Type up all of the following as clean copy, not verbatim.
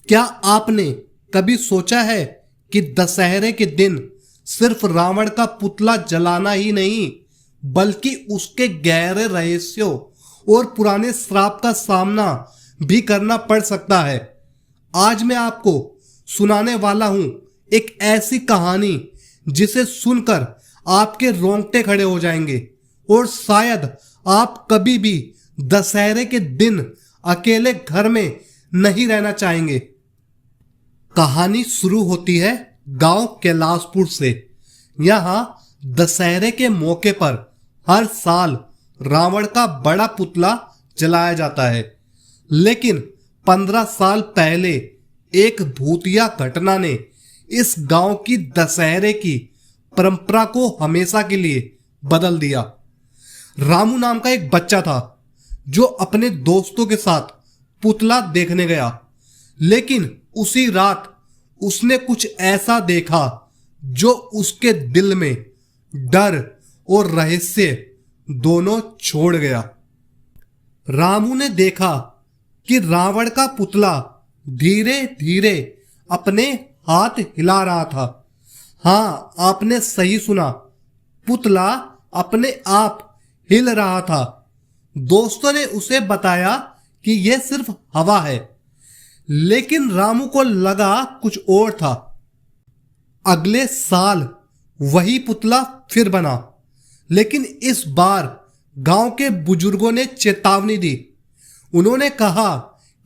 क्या आपने कभी सोचा है कि दशहरे के दिन सिर्फ रावण का पुतला जलाना ही नहीं बल्कि उसके गहरे रहस्यों और पुराने श्राप का सामना भी करना पड़ सकता है। आज मैं आपको सुनाने वाला हूं एक ऐसी कहानी जिसे सुनकर आपके रोंगटे खड़े हो जाएंगे और शायद आप कभी भी दशहरे के दिन अकेले घर में नहीं रहना चाहेंगे। कहानी शुरू होती है गांव कैलाशपुर से। यहां दशहरे के मौके पर हर साल रावण का बड़ा पुतला जलाया जाता है, लेकिन 15 साल पहले एक भूतिया घटना ने इस गांव की दशहरे की परंपरा को हमेशा के लिए बदल दिया। रामू नाम का एक बच्चा था जो अपने दोस्तों के साथ पुतला देखने गया, लेकिन उसी रात उसने कुछ ऐसा देखा जो उसके दिल में डर और रहस्य दोनों छोड़ गया। रामू ने देखा कि रावण का पुतला धीरे धीरे अपने हाथ हिला रहा था। हाँ, आपने सही सुना, पुतला अपने आप हिल रहा था। दोस्तों ने उसे बताया कि यह सिर्फ हवा है, लेकिन रामू को लगा कुछ और था। अगले साल वही पुतला फिर बना, लेकिन इस बार गांव के बुजुर्गों ने चेतावनी दी। उन्होंने कहा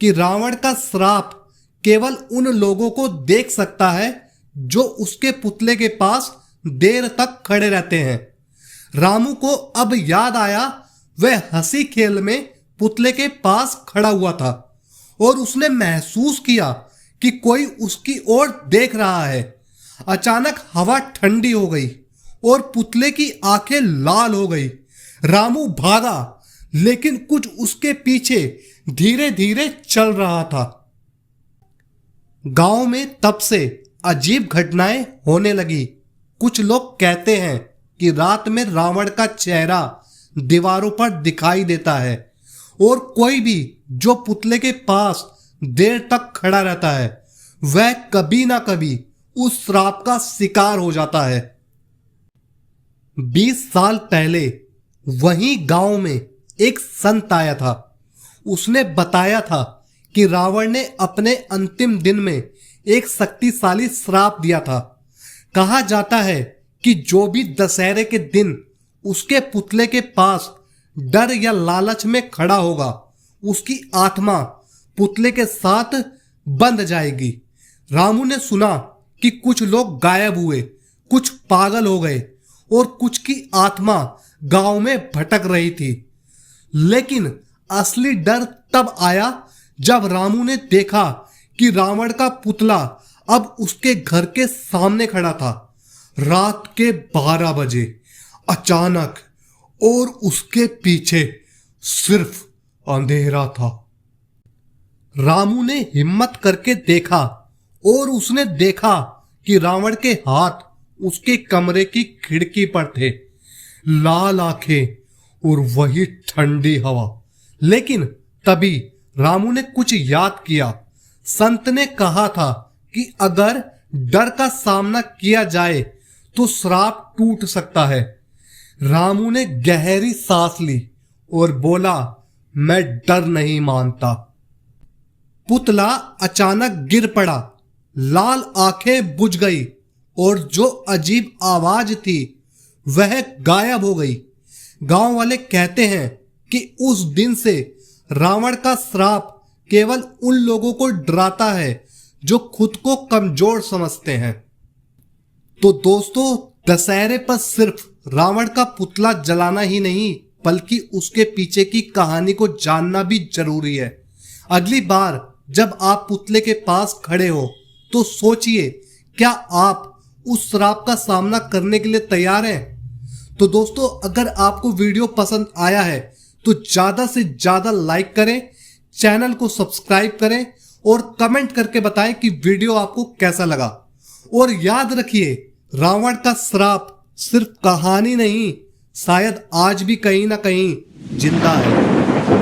कि रावण का श्राप केवल उन लोगों को देख सकता है जो उसके पुतले के पास देर तक खड़े रहते हैं। रामू को अब याद आया, वह हंसी खेल में पुतले के पास खड़ा हुआ था और उसने महसूस किया कि कोई उसकी ओर देख रहा है। अचानक हवा ठंडी हो गई और पुतले की आंखें लाल हो गई। रामू भागा, लेकिन कुछ उसके पीछे धीरे धीरे चल रहा था। गांव में तब से अजीब घटनाएं होने लगी। कुछ लोग कहते हैं कि रात में रावण का चेहरा दीवारों पर दिखाई देता है और कोई भी जो पुतले के पास देर तक खड़ा रहता है वह कभी ना कभी उस श्राप का शिकार हो जाता है। 20 साल पहले वही गांव में एक संत आया था। उसने बताया था कि रावण ने अपने अंतिम दिन में एक शक्तिशाली श्राप दिया था। कहा जाता है कि जो भी दशहरे के दिन उसके पुतले के पास डर या लालच में खड़ा होगा, उसकी आत्मा पुतले के साथ बंध जाएगी। रामू ने सुना कि कुछ लोग गायब हुए, कुछ पागल हो गए और कुछ की आत्मा गांव में भटक रही थी। लेकिन असली डर तब आया जब रामू ने देखा कि रावण का पुतला अब उसके घर के सामने खड़ा था। रात के 12 बजे अचानक, और उसके पीछे सिर्फ अंधेरा था। रामू ने हिम्मत करके देखा और उसने देखा कि रावण के हाथ उसके कमरे की खिड़की पर थे, लाल आंखें और वही ठंडी हवा। लेकिन तभी रामू ने कुछ याद किया। संत ने कहा था कि अगर डर का सामना किया जाए तो श्राप टूट सकता है। रामू ने गहरी सांस ली और बोला, मैं डर नहीं मानता। पुतला अचानक गिर पड़ा, लाल आंखें बुझ गई और जो अजीब आवाज थी वह गायब हो गई। गांव वाले कहते हैं कि उस दिन से रावण का श्राप केवल उन लोगों को डराता है जो खुद को कमजोर समझते हैं। तो दोस्तों, दशहरे पर सिर्फ रावण का पुतला जलाना ही नहीं बल्कि उसके पीछे की कहानी को जानना भी जरूरी है। अगली बार जब आप पुतले के पास खड़े हो तो सोचिए, क्या आप उस श्राप का सामना करने के लिए तैयार हैं? तो दोस्तों, अगर आपको वीडियो पसंद आया है तो ज्यादा से ज्यादा लाइक करें, चैनल को सब्सक्राइब करें और कमेंट करके बताएं कि वीडियो आपको कैसा लगा। और याद रखिए, रावण का श्राप सिर्फ कहानी नहीं, शायद आज भी कहीं ना कहीं जिंदा है।